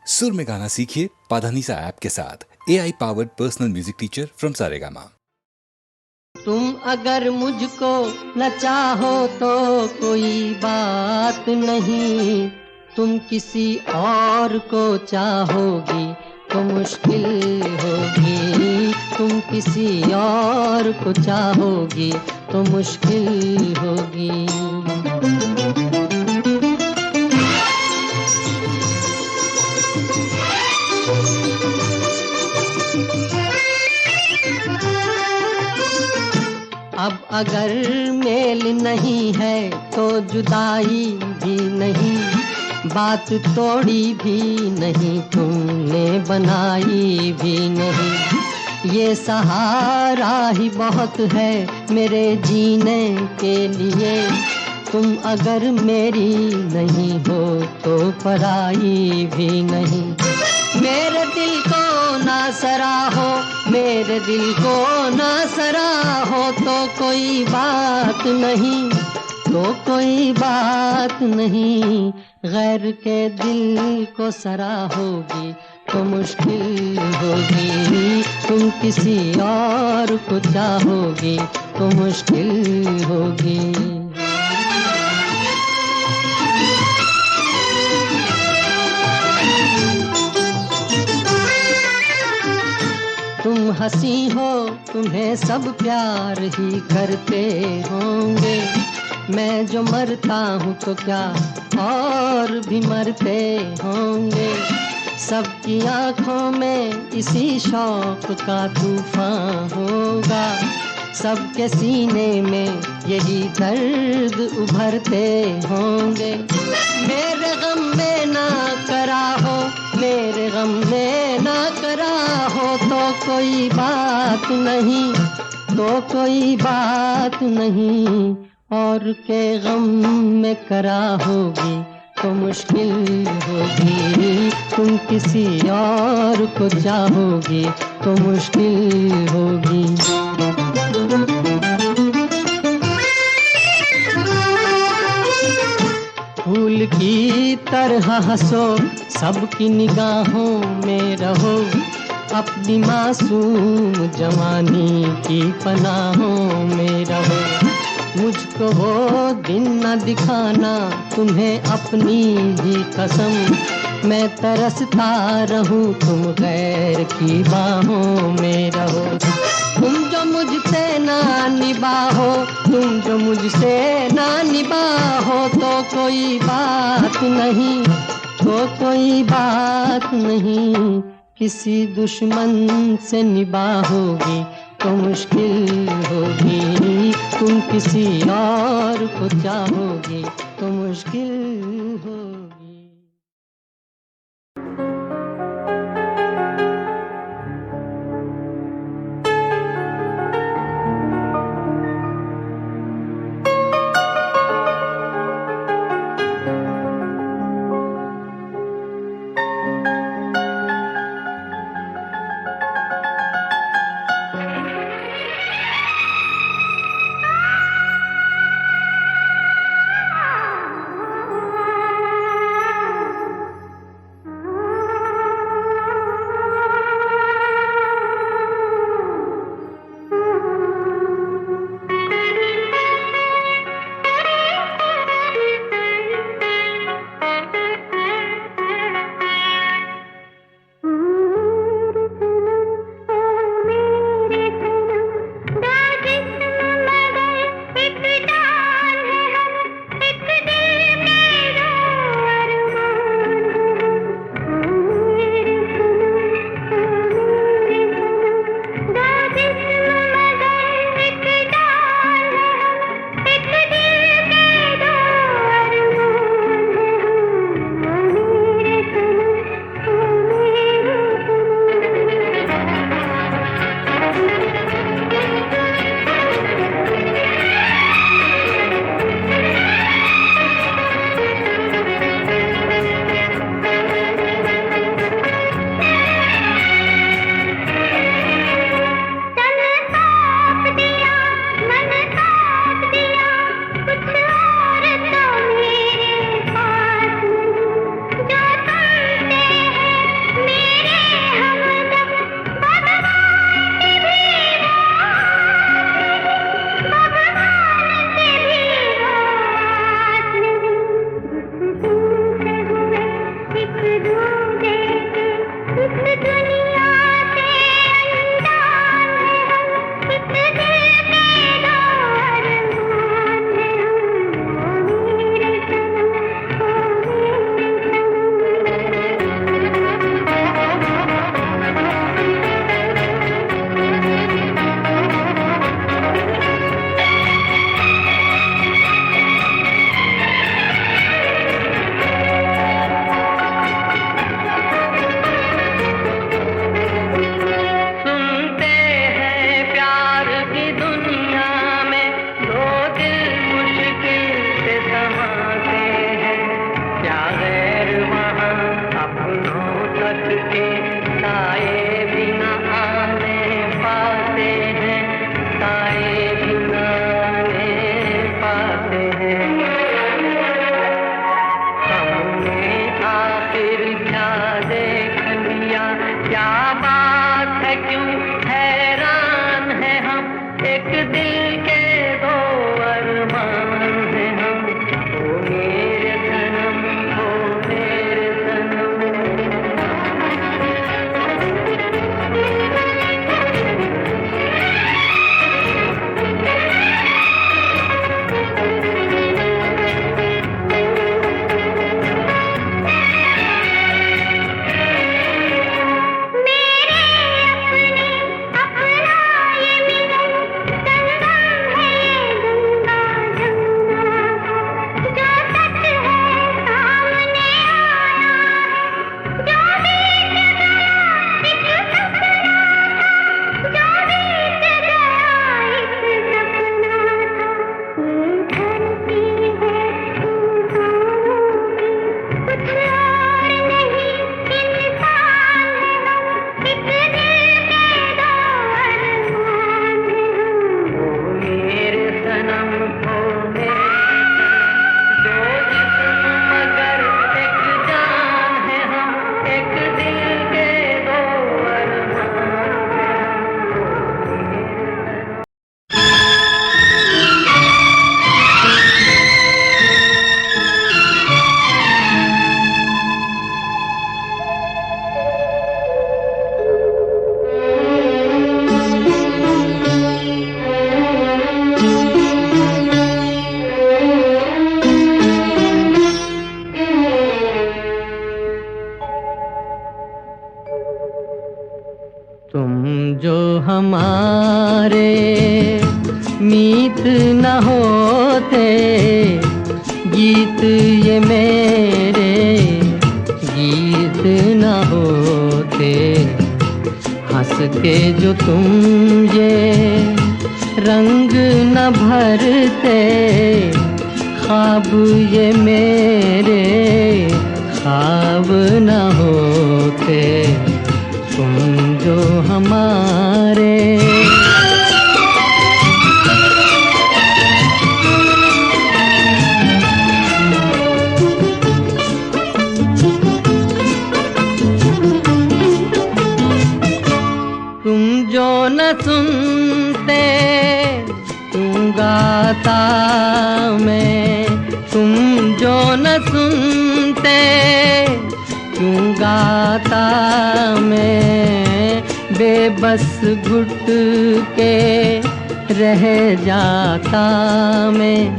सुर में गाना सीखिए पाधानीसा ऐप के साथ। AI powered personal music teacher from Saregama. तुम अगर मुझको न चाहो तो कोई बात नहीं, तुम किसी और को चाहोगी तो मुश्किल होगी। तुम किसी और को चाहोगी तो मुश्किल होगी। अब अगर मेल नहीं है तो जुदाई भी नहीं, बात तोड़ी भी नहीं, तुमने बनाई भी नहीं। ये सहारा ही बहुत है मेरे जीने के लिए, तुम अगर मेरी नहीं हो तो पराई भी नहीं। मेरे दिल को ना सराहो, मेरे दिल को ना सराहो तो कोई बात नहीं, तो कोई बात नहीं। गैर के दिल को सराहोगी तो मुश्किल होगी। तुम किसी और को चाहोगी तो मुश्किल होगी। तुम हंसी हो, तुम्हें सब प्यार ही करते होंगे। मैं जो मरता हूँ तो क्या और भी मरते होंगे। सबकी आंखों में इसी शौक का तूफान होगा, सबके सीने में यही दर्द उभरते होंगे। मेरे गम में ना करा हो, मेरे गम में ना करा हो तो कोई बात नहीं, तो कोई बात नहीं। और के गम में करा होगी तो मुश्किल होगी। तुम किसी और को चाहोगी तो मुश्किल होगी। फूल की तरह हंसो, सबकी निगाहों में रहो, अपनी मासूम जवानी की पनाहों में रहो। मुझको वो दिन न दिखाना तुम्हें अपनी ही कसम, मैं तरसता रहूं तुम गैर की बाहों में रहो। तुम जो मुझसे ना निभाओ, तुम जो मुझसे ना निभाओ तो कोई बात नहीं, तो कोई बात नहीं। किसी दुश्मन से निभाओगी तो मुश्किल होगी। तुम किसी और को चाहोगी तो मुश्किल होगी। तुम जो हमारे मीत न होते, गीत ये मेरे गीत न होते। हंस के जो तुम ये रंग न भरते, ख्वाब ये मेरे ख्वाब न होते। तुम जो हमारे तुम जो न सुनते तुम गाता मैं, तुम जो न सुनते क्यों गाता मैं, बेबस घुट के रह जाता मैं।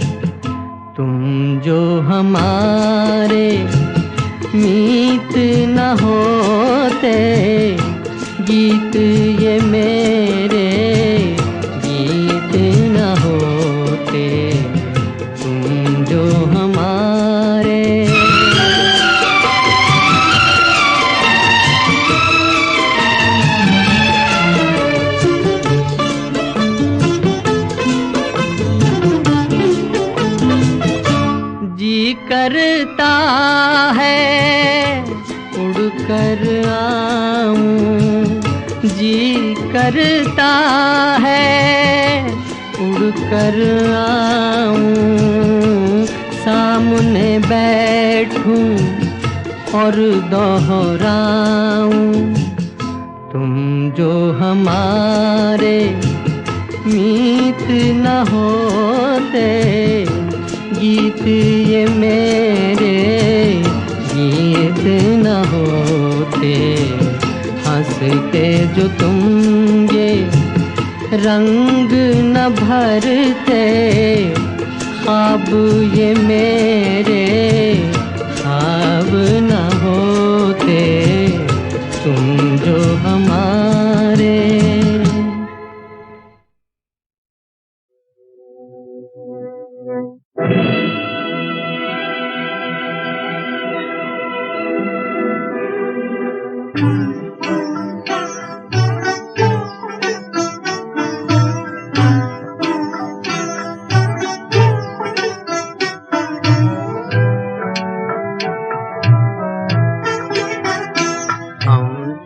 तुम जो हमारे मीत न होते, गीत ये मेरे गीत न होते। तुम जो हमारे जी करता है उड़कर आऊं, जी करता है उड़कर आऊं, सामने बैठूं और दोहराऊं। तुम जो हमारे मीत न होते, गीत ये मेरे गीत न होते। हंस के जो तुम ये रंग न भरते, ख्वाब ये मेरे ख्वाब न होते। तुम जो हमारे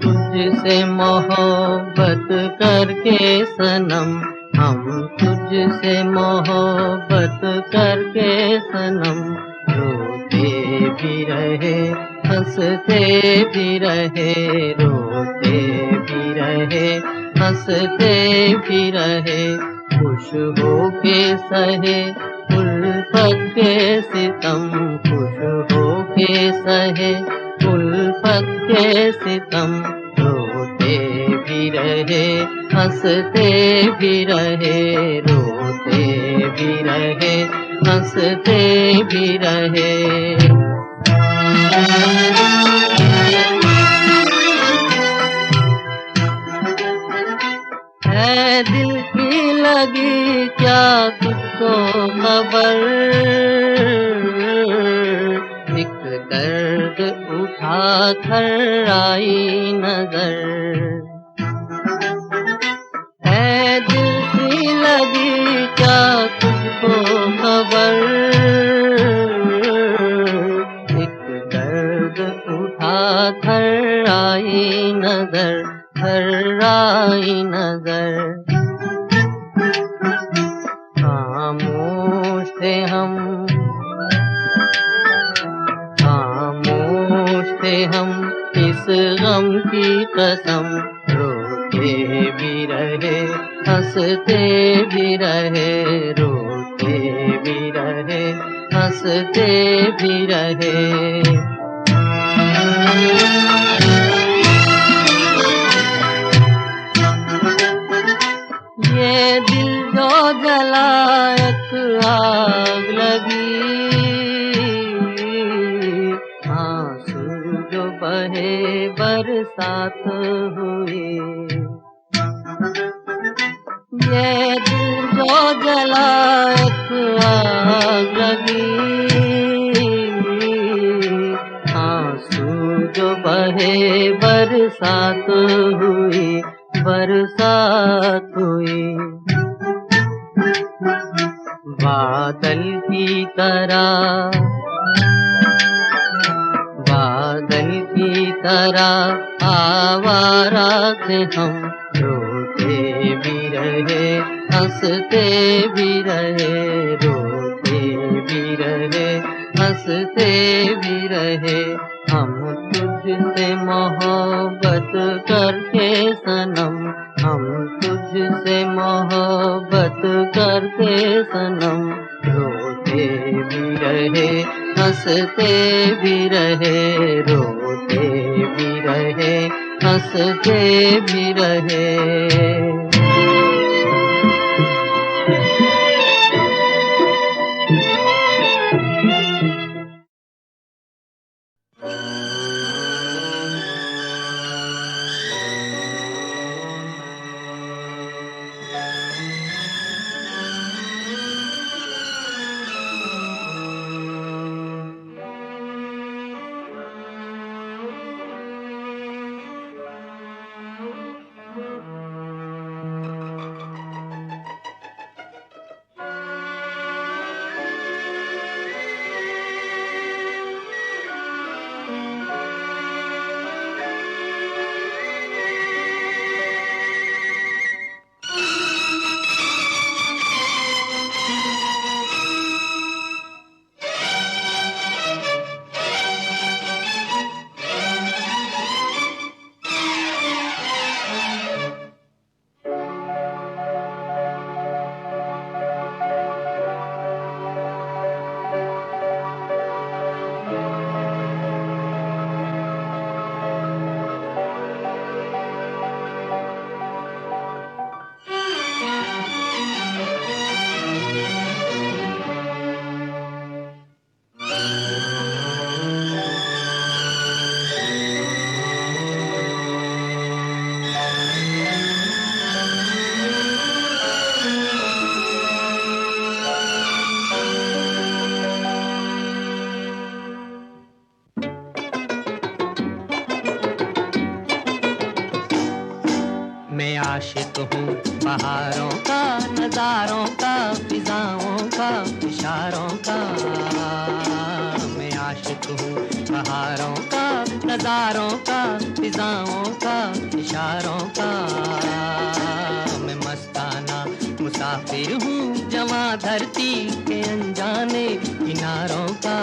तुझसे मोहब्बत करके सनम, हम तुझसे मोहब्बत करके सनम, रोते भी रहे हंसते भी रहे, रोते भी रहे हंसते भी रहे। खुश होके सहे उल्फत के सितम, खुश होके सहे उल्फत के सितम, रोते भी रहे हंसते भी रहे, रोते भी रहे हंसते भी रहे। है दिल की लगी क्या तुझको खबर, एक दर्द उठा कर आई नजर। है दिल की लगी क्या तुझको खबर, एक दर्द उठा कर आई नजर, कर आई नजर। खामोश थे हम, खामोश थे हम इस गम की कसम, रोते भी रहे हंसते भी रहे, रोते भी रहे हंसते भी रहे। ये दिल जो जला एक आग लगी, आंसू जो बहे बरसात हुई। ये दिल जो जला एक आग लगी, आंसू जो बहे बरसात हुई, बरसात हुई। बादल की तरह, बादल की तरह आवारा थे हम, रोते भी रहे हंसते भी रहे, रोते भी रहे हंसते भी रहे। हम तुझसे मोहब्बत करके सनम, हम तुझसे मोहब्बत करके सनम, रोते भी रहे हंसते भी रहे, रोते भी रहे हंसते भी रहे। मैं आशिक हूँ बहारों का, नजारों का, फिजाओं का, इशारों का। मैं आशिक हूँ बहारों का, नजारों का, फिजाओं का, इशारों का। मैं मस्ताना मुसाफिर हूँ जवां धरती के अनजाने किनारों का।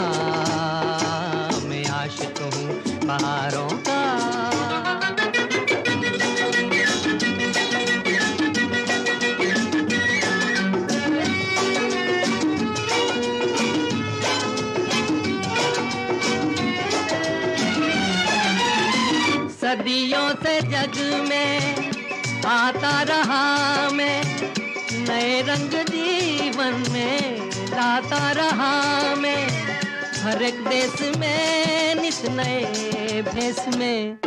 मैं आशिक हूँ बहारों का। सदियों से जग में आता रहा मैं, नए रंग जीवन में लाता रहा मैं। हर एक देश में नित नए भेष में।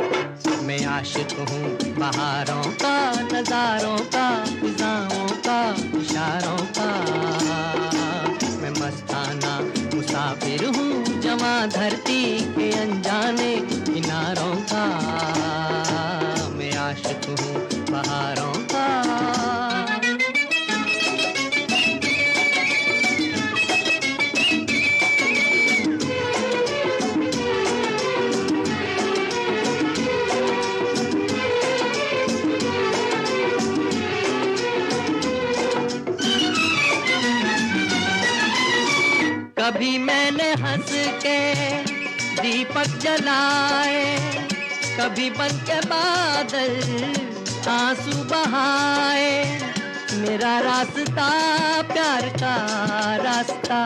मैं आशिक हूँ बहारों का, नजारों का, फिजाओं का, इशारों का। मैं मस्ताना मुसाफिर हूँ जवां धरती के अनजाने किनारों का। मैं आशिक हूँ बहारों का। कभी मैंने हंस के दीपक जलाए, कभी बन के बादल आंसू बहाए। मेरा रास्ता प्यार का रास्ता।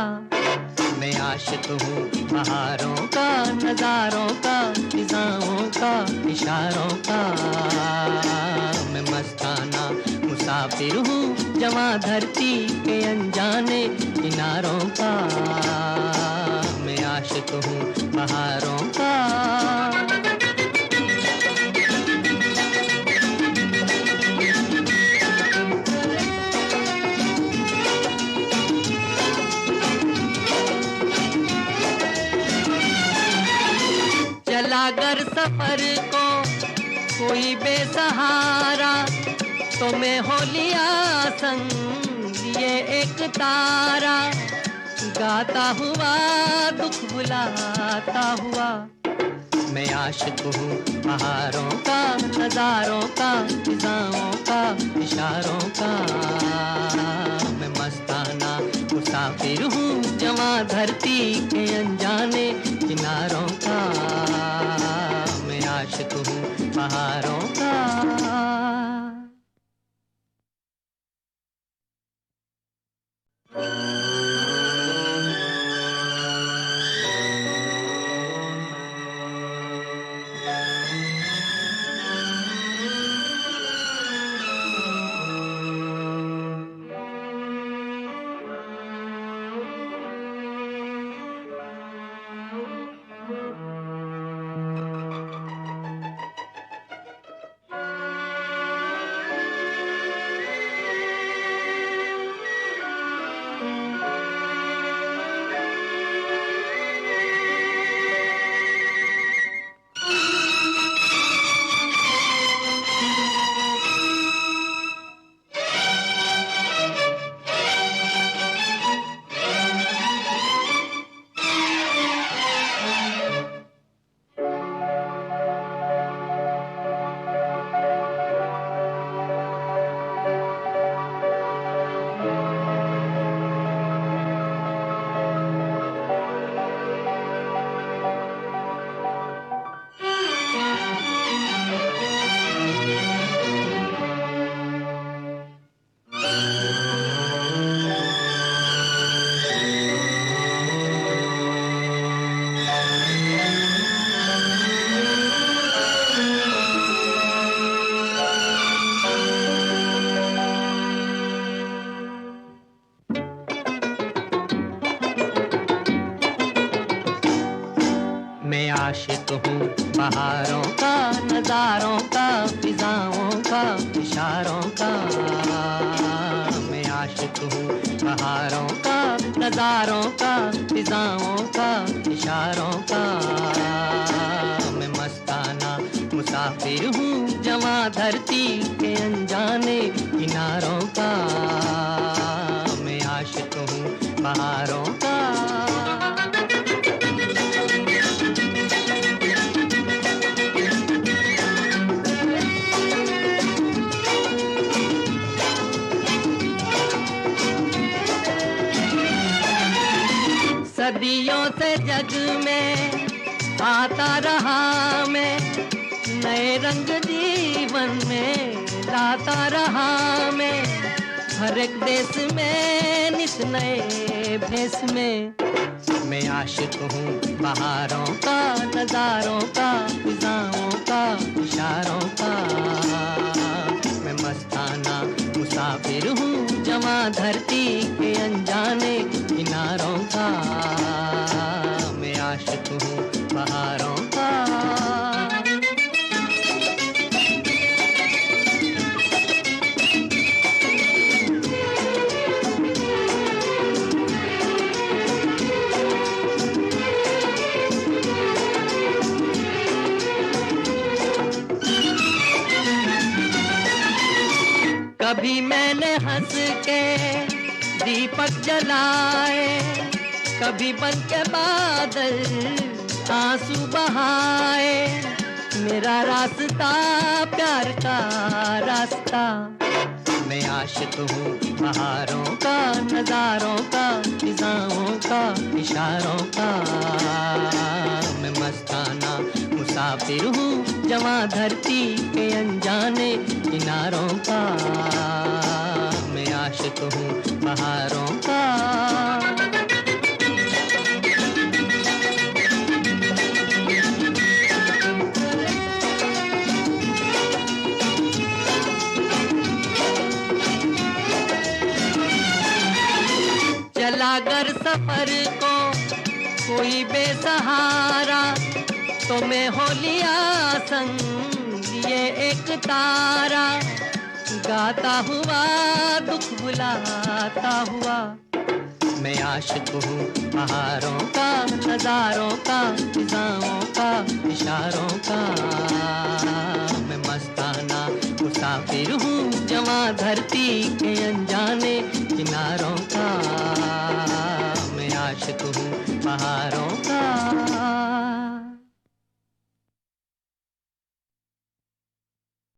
मैं आशिक हूँ बहारों का, नजारों का, फिजाओं का, इशारों का। मैं मस्ताना मुसाफिर हूँ जवां धरती के अनजाने किनारों का। मैं आशिक हूँ बहारों का। सफर को कोई बेसहारा, तो मैं हो लिया संग ये एक तारा, गाता हुआ दुख बुलाता हुआ। मैं आशिक हूँ बहारों का, नजारों का, फिजाओं का, इशारों का। मैं मस्ताना मुसाफिर हूँ जवां धरती के अनजाने किनारों का। मैं आशिक हूँ बहारों का। मैं आशिक हूँ बहारों का, नजारों का, फिजाओं का, इशारों का। मैं आशिक हूँ बहारों का, नजारों का, फिजाओं का, इशारों का। मैं मस्ताना मुसाफिर हूँ जवां धरती के अनजाने किनारों का। मैं आशिक हूँ बहारों का। सदियों से जग में आता रहा मैं, नए रंग जीवन में लाता रहा मैं। हर एक देश में नित नए भेष में। मैं आशिक हूँ बहारों का, नजारों का, फिजाओं का, इशारों का। मैं मस्ताना मुसाफिर हूँ जवां धरती के अनजाने किनारों का। मैं आशिक हूँ बहारों का। कभी मैंने हंस के दीपक जलाए, कभी बन के बादल आंसू बहाए। मेरा रास्ता प्यार का रास्ता। मैं आशिक हूँ बहारों का, नजारों का, फिजाओं का, इशारों का। मैं मस्ताना मुसाफिर हूँ जवां धरती के अनजाने किनारों का। मैं आशिक हूँ बहारों का। चला अगर सफर को कोई बेसहारा, तो मैं हो लिया संग ये एक तारा, गाता हुआ दुख बुलाता हुआ। मैं आशिक हूँ बहारों का, नजारों का, फिजाओं का, इशारों का। मैं मस्ताना मुसाफिर हूँ जवां धरती के अनजाने किनारों का। मैं आशिक हूँ बहारों